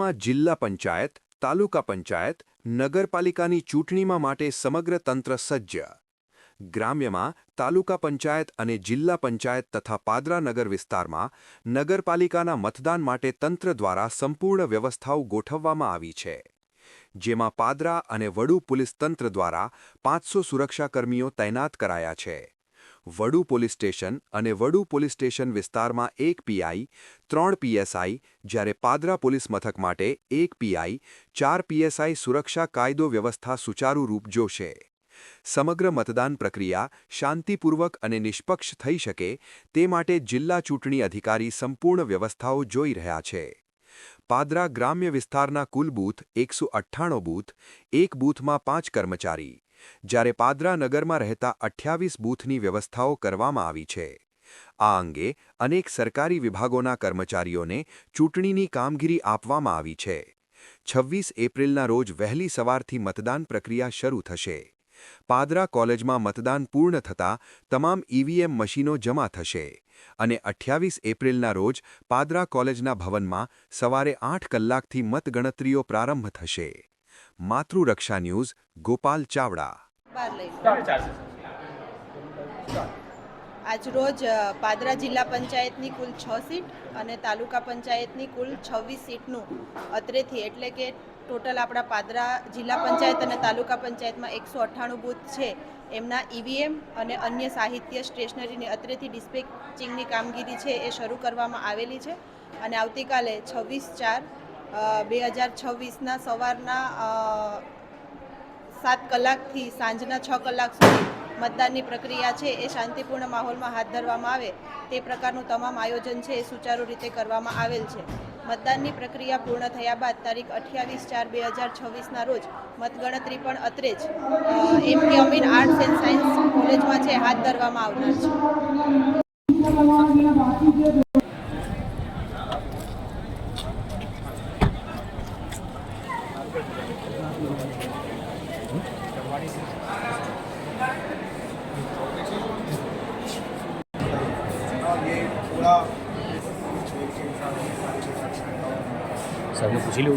પાદરામાં જિલ્લા પંચાયત, તાલુકા પંચાયત, નગરપાલિકાની ચૂંટણીમાં માટે સમગ્ર તંત્ર સજ્જ. ગ્રામ્યમાં તાલુકા પંચાયત અને જિલ્લા પંચાયત તથા પાદરા નગર વિસ્તારમાં નગરપાલિકાના મતદાન માટે તંત્ર દ્વારા સંપૂર્ણ વ્યવસ્થાઓ ગોઠવવામાં આવી છે. જેમાં પાદરા અને વડુ પોલીસ તંત્ર દ્વારા 500 સુરક્ષાકર્મીઓ તૈનાત કરાયા છે. વડુ પોલીસ સ્ટેશન અને વડુ પોલીસ સ્ટેશન વિસ્તારમાં 1 પીઆઈ, 3 પીએસઆઈ, જ્યારે પાદરા પોલીસ મથક માટે 1 પીઆઈ, 4 પીએસઆઈ સુરક્ષા કાયદો વ્યવસ્થા સુચારુ રૂપ જોશે. સમગ્ર મતદાન પ્રક્રિયા શાંતિપૂર્વક અને નિષ્પક્ષ થઈ શકે તે માટે જિલ્લા ચૂંટણી અધિકારી સંપૂર્ણ વ્યવસ્થાઓ જોઈ રહ્યા છે. પાદરા ગ્રામ્ય વિસ્તારના કુલ બૂથ 198 બૂથ, એક બૂથમાં 5 કર્મચારી, જ્યારે પાદરા નગરમાં રહેતા 28 બૂથની વ્યવસ્થાઓ કરવામાં આવી છે. આ અંગે અનેક સરકારી વિભાગોના કર્મચારીઓને ચૂંટણીની કામગીરી આપવામાં આવી છે. 26 એપ્રિલના રોજ વહેલી સવારથી મતદાન પ્રક્રિયા શરૂ થશે. પાદરા કોલેજમાં મતદાન પૂર્ણ થતાં તમામ ઈવીએમ મશીનો જમા થશે અને 28 એપ્રિલના રોજ પાદરા કોલેજના ભવનમાં સવારે 8 કલાકથી મતગણતરીઓ પ્રારંભ થશે. માતૃરક્ષા ન્યૂઝ, ગોપાલ ચાવડા. આજરોજ પાદરા જિલ્લા પંચાયતની કુલ 6 સીટ અને તાલુકા પંચાયતની કુલ 26 સીટનું અત્રેથી, એટલે કે ટોટલ આપણા પાદરા જિલ્લા પંચાયત અને તાલુકા પંચાયતમાં 198 બૂથ છે એમના ઈવીએમ અને અન્ય સાહિત્ય સ્ટેશનરીની અત્રેથી ડિસ્પેચિંગની કામગીરી છે એ શરૂ કરવામાં આવેલી છે. અને આવતીકાલે 26/4/2026ના સવારના 7 કલાકથી સાંજના 6 કલાક સુધી મતદાનની પ્રક્રિયા છે એ શાંતિપૂર્ણ માહોલમાં હાથ ધરવામાં આવે તે પ્રકારનું તમામ આયોજન છે એ સુચારુ રીતે કરવામાં આવેલ છે. મતદાનની પ્રક્રિયા પૂર્ણ થયા બાદ તારીખ 28/4/2026ના રોજ મતગણતરી પણ અત્રે જ એમ.કે. અમીન આર્ટ્સ એન્ડ સાયન્સ કોલેજમાં છે હાથ ધરવામાં આવનાર છે. सबने पूछ ही लो.